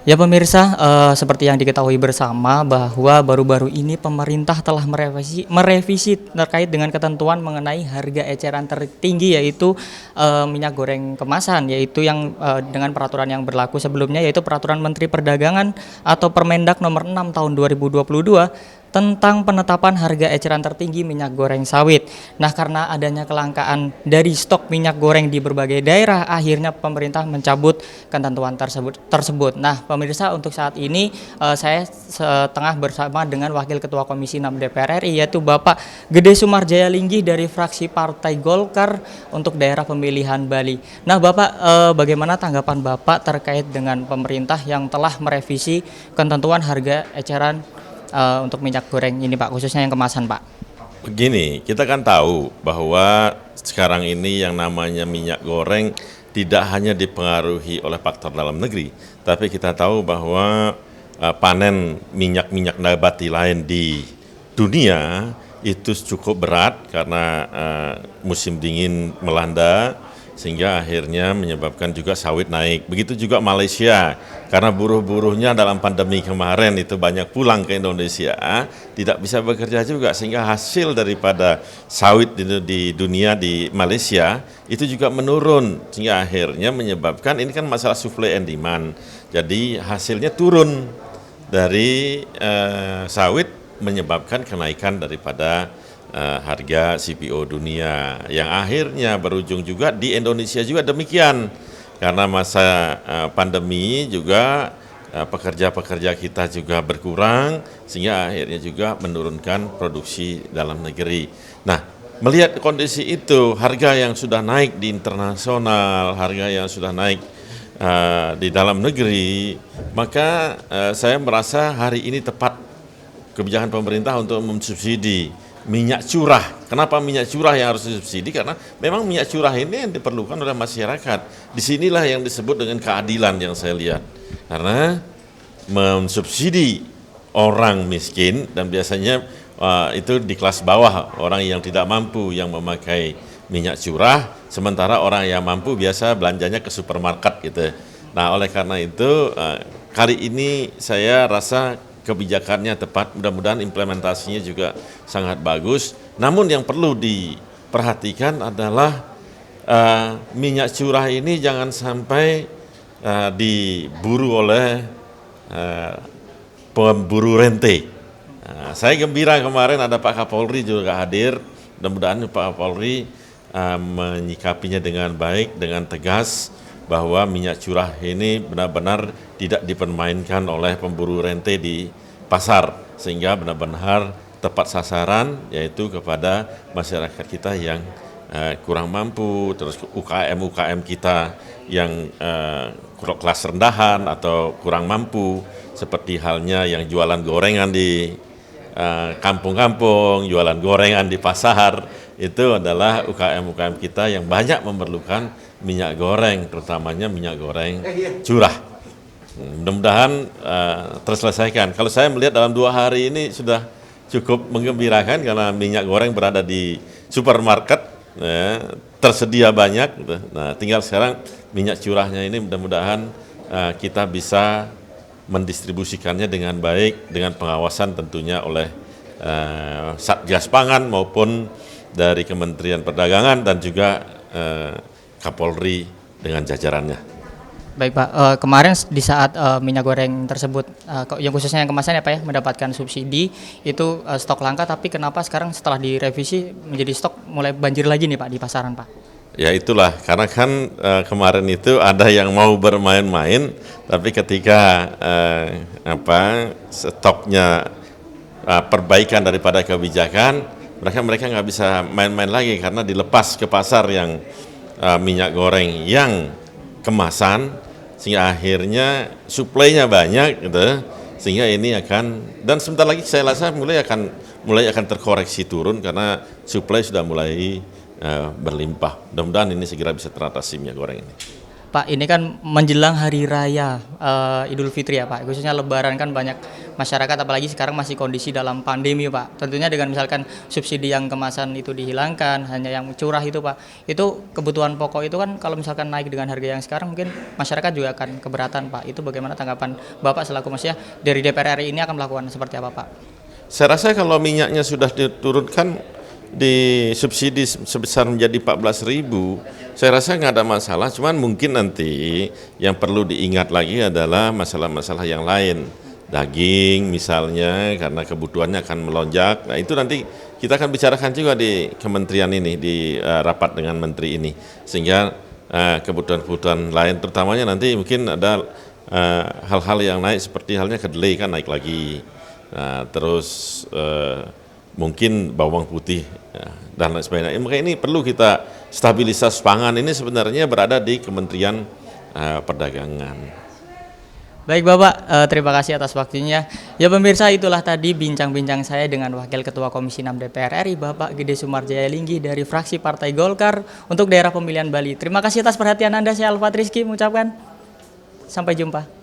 Ya pemirsa, seperti yang diketahui bersama bahwa baru-baru ini pemerintah telah merevisi terkait dengan ketentuan mengenai harga eceran tertinggi yaitu minyak goreng kemasan, yaitu yang dengan peraturan yang berlaku sebelumnya yaitu Peraturan Menteri Perdagangan atau Permendak Nomor 6 Tahun 2022 tentang penetapan harga eceran tertinggi minyak goreng sawit. Nah, karena adanya kelangkaan dari stok minyak goreng di berbagai daerah, akhirnya pemerintah mencabut ketentuan tersebut. Nah, pemirsa, untuk saat ini saya setengah bersama dengan Wakil Ketua Komisi 6 DPR RI yaitu Bapak Gede Sumarjaya Linggih dari fraksi Partai Golkar untuk daerah pemilihan Bali. Nah, Bapak, bagaimana tanggapan Bapak terkait dengan pemerintah yang telah merevisi ketentuan harga eceran untuk minyak goreng ini, Pak, khususnya yang kemasan, Pak? Begini, kita kan tahu bahwa sekarang ini yang namanya minyak goreng tidak hanya dipengaruhi oleh faktor dalam negeri, tapi kita tahu bahwa panen minyak-minyak nabati lain di dunia itu cukup berat karena musim dingin melanda, sehingga akhirnya menyebabkan juga sawit naik. Begitu juga Malaysia, karena buruh-buruhnya dalam pandemi kemarin itu banyak pulang ke Indonesia, tidak bisa bekerja juga, sehingga hasil daripada sawit di dunia di Malaysia itu juga menurun, sehingga akhirnya menyebabkan ini kan masalah supply and demand. Jadi hasilnya turun dari sawit menyebabkan kenaikan daripada harga CPO dunia yang akhirnya berujung juga di Indonesia juga demikian, karena masa pandemi juga pekerja-pekerja kita juga berkurang sehingga akhirnya juga menurunkan produksi dalam negeri. Nah, melihat kondisi itu, harga yang sudah naik di internasional, harga yang sudah naik di dalam negeri, maka saya merasa hari ini tepat kebijakan pemerintah untuk mensubsidi minyak curah. Kenapa minyak curah yang harus disubsidi? Karena memang minyak curah ini yang diperlukan oleh masyarakat. Disinilah yang disebut dengan keadilan yang saya lihat. Karena mensubsidi orang miskin, dan biasanya itu di kelas bawah, orang yang tidak mampu yang memakai minyak curah, sementara orang yang mampu biasa belanjanya ke supermarket gitu. Nah, oleh karena itu kali ini saya rasa kebijakannya tepat, mudah-mudahan implementasinya juga sangat bagus. Namun yang perlu diperhatikan adalah minyak curah ini jangan sampai diburu oleh pemburu rente. Saya gembira kemarin ada Pak Kapolri juga hadir, mudah-mudahan Pak Kapolri menyikapinya dengan baik, dengan tegas, bahwa minyak curah ini benar-benar tidak dipermainkan oleh pemburu rente di pasar, sehingga benar-benar tepat sasaran, yaitu kepada masyarakat kita yang kurang mampu, terus UKM kita yang kelas rendahan atau kurang mampu, seperti halnya yang jualan gorengan di kampung-kampung, jualan gorengan di pasar, itu adalah UKM kita yang banyak memerlukan minyak goreng, terutamanya minyak goreng curah. Mudah-mudahan terselesaikan. Kalau saya melihat dalam 2 hari ini sudah cukup menggembirakan, karena minyak goreng berada di supermarket, tersedia banyak. Nah, tinggal sekarang minyak curahnya ini mudah-mudahan kita bisa mendistribusikannya dengan baik, dengan pengawasan tentunya oleh Satgas Pangan maupun dari Kementerian Perdagangan dan juga Kapolri dengan jajarannya. Baik, Pak, kemarin di saat minyak goreng tersebut, yang khususnya yang kemasan ya, Pak, ya, mendapatkan subsidi, itu stok langka, tapi kenapa sekarang setelah direvisi menjadi stok mulai banjir lagi nih, Pak, di pasaran, Pak? Ya itulah, karena kan kemarin itu ada yang mau bermain-main, tapi ketika stoknya perbaikan daripada kebijakan, mereka nggak bisa main-main lagi, karena dilepas ke pasar yang minyak goreng yang kemasan, sehingga akhirnya suplainya banyak gitu, sehingga ini akan, dan sebentar lagi saya rasa mulai akan terkoreksi turun, karena suplai sudah mulai berlimpah. Mudah-mudahan ini segera bisa teratasi minyak goreng ini. Pak, ini kan menjelang hari raya Idul Fitri ya, Pak, khususnya Lebaran kan banyak masyarakat, apalagi sekarang masih kondisi dalam pandemi Pak. Tentunya dengan misalkan subsidi yang kemasan itu dihilangkan, hanya yang curah itu Pak, itu kebutuhan pokok itu kan kalau misalkan naik dengan harga yang sekarang mungkin masyarakat juga akan keberatan Pak. Itu bagaimana tanggapan Bapak selaku maksudnya dari DPR RI ini akan melakukan seperti apa Pak? Saya rasa kalau minyaknya sudah diturunkan di subsidi sebesar menjadi 14.000, saya rasa nggak ada masalah. Cuman mungkin nanti yang perlu diingat lagi adalah masalah-masalah yang lain, daging misalnya, karena kebutuhannya akan melonjak. Nah itu nanti kita akan bicarakan juga di kementerian ini, di rapat dengan menteri ini, sehingga kebutuhan-kebutuhan lain, terutamanya nanti mungkin ada hal-hal yang naik seperti halnya kedelai kan naik lagi. Nah, terus mungkin bawang putih ya, dan lain sebagainya. Maka ini perlu kita stabilisasi pangan ini sebenarnya berada di Kementerian Perdagangan. Baik Bapak, terima kasih atas waktunya. Ya pemirsa, itulah tadi bincang-bincang saya dengan Wakil Ketua Komisi 6 DPR RI Bapak Gede Sumarjaya Linggi dari fraksi Partai Golkar untuk daerah pemilihan Bali. Terima kasih atas perhatian Anda, saya Alfat Rizky mengucapkan sampai jumpa.